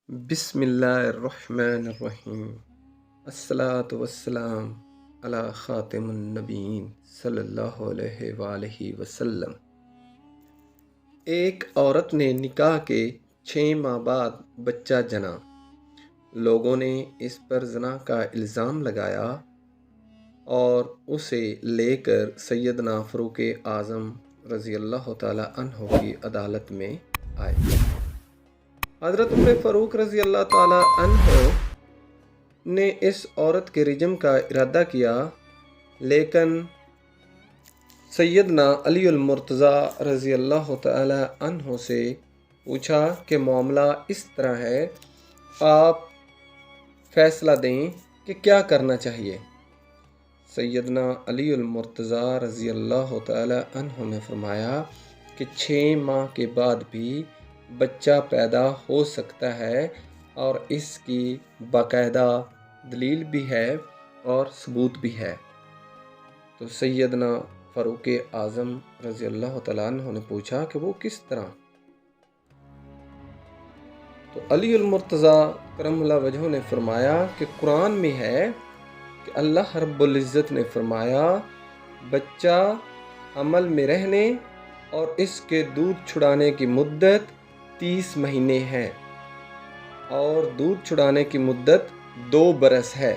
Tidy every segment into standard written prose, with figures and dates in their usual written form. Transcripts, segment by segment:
بسم اللہ الرحمن الرحیم۔ الصلاۃ والسلام علی خاتم النبیین صلی اللہ علیہ وآلہ وسلم۔ ایک عورت نے نکاح کے 6 ماہ بعد بچہ جنا۔ لوگوں نے اس پر زنا کا الزام لگایا اور اسے لے کر سیدنا فاروق اعظم رضی اللہ تعالی عنہ کی عدالت میں آئے۔ حضرت عمر فاروق رضی اللہ تعالی عنہ نے اس عورت کے رجم کا ارادہ کیا، لیکن سیدنا علی المرتضیٰ رضی اللہ تعالی عنہ سے پوچھا کہ معاملہ اس طرح ہے، آپ فیصلہ دیں کہ کیا کرنا چاہیے۔ سیدنا علی المرتضیٰ رضی اللہ تعالی عنہ نے فرمایا کہ 6 ماہ کے بعد بھی بچہ پیدا ہو سکتا ہے اور اس کی باقاعدہ دلیل بھی ہے اور ثبوت بھی ہے۔ تو سیدنا فاروق اعظم رضی اللہ تعالیٰ عنہ نے پوچھا کہ وہ کس طرح؟ تو علی المرتضیٰ کرم اللہ وجہہ نے فرمایا کہ قرآن میں ہے کہ اللہ رب العزت نے فرمایا بچہ حمل میں رہنے اور اس کے دودھ چھڑانے کی مدت 30 مہینے ہے اور دودھ چھڑانے کی مدت 2 برس ہے۔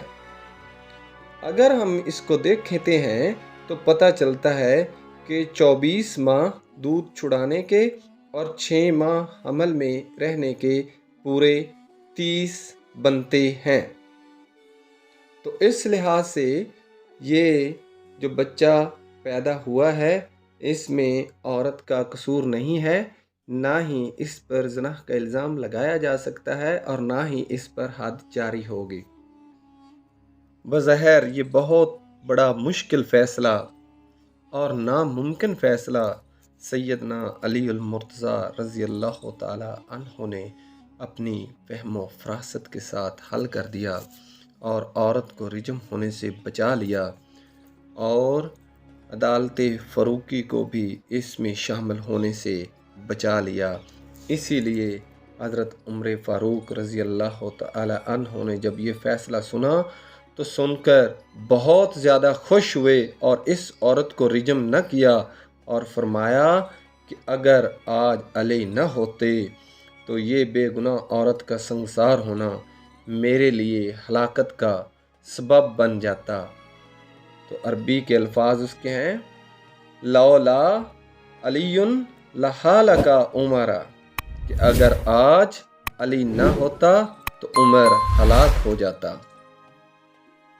اگر ہم اس کو دیکھتے ہیں تو پتہ چلتا ہے کہ 24 ماہ دودھ چھڑانے کے اور 6 ماہ حمل میں رہنے کے پورے 30 بنتے ہیں۔ تو اس لحاظ سے یہ جو بچہ پیدا ہوا ہے اس میں عورت کا قصور نہیں ہے، نہ ہی اس پر زنا کا الزام لگایا جا سکتا ہے اور نہ ہی اس پر حد جاری ہوگی۔ بظاہر یہ بہت بڑا مشکل فیصلہ اور ناممکن فیصلہ سیدنا علی المرتضیٰ رضی اللہ تعالی عنہ نے اپنی فہم و فراست کے ساتھ حل کر دیا اور عورت کو رجم ہونے سے بچا لیا، اور عدالت فاروقی کو بھی اس میں شامل ہونے سے بچا لیا۔ اسی لیے حضرت عمر فاروق رضی اللہ تعالی عنہ نے جب یہ فیصلہ سنا تو سن کر بہت زیادہ خوش ہوئے اور اس عورت کو رجم نہ کیا، اور فرمایا کہ اگر آج علی نہ ہوتے تو یہ بے گناہ عورت کا سنگسار ہونا میرے لیے ہلاکت کا سبب بن جاتا۔ تو عربی کے الفاظ اس کے ہیں لولا علی لہلک عمر، کہ اگر آج علی نہ ہوتا تو عمر ہلاک ہو جاتا۔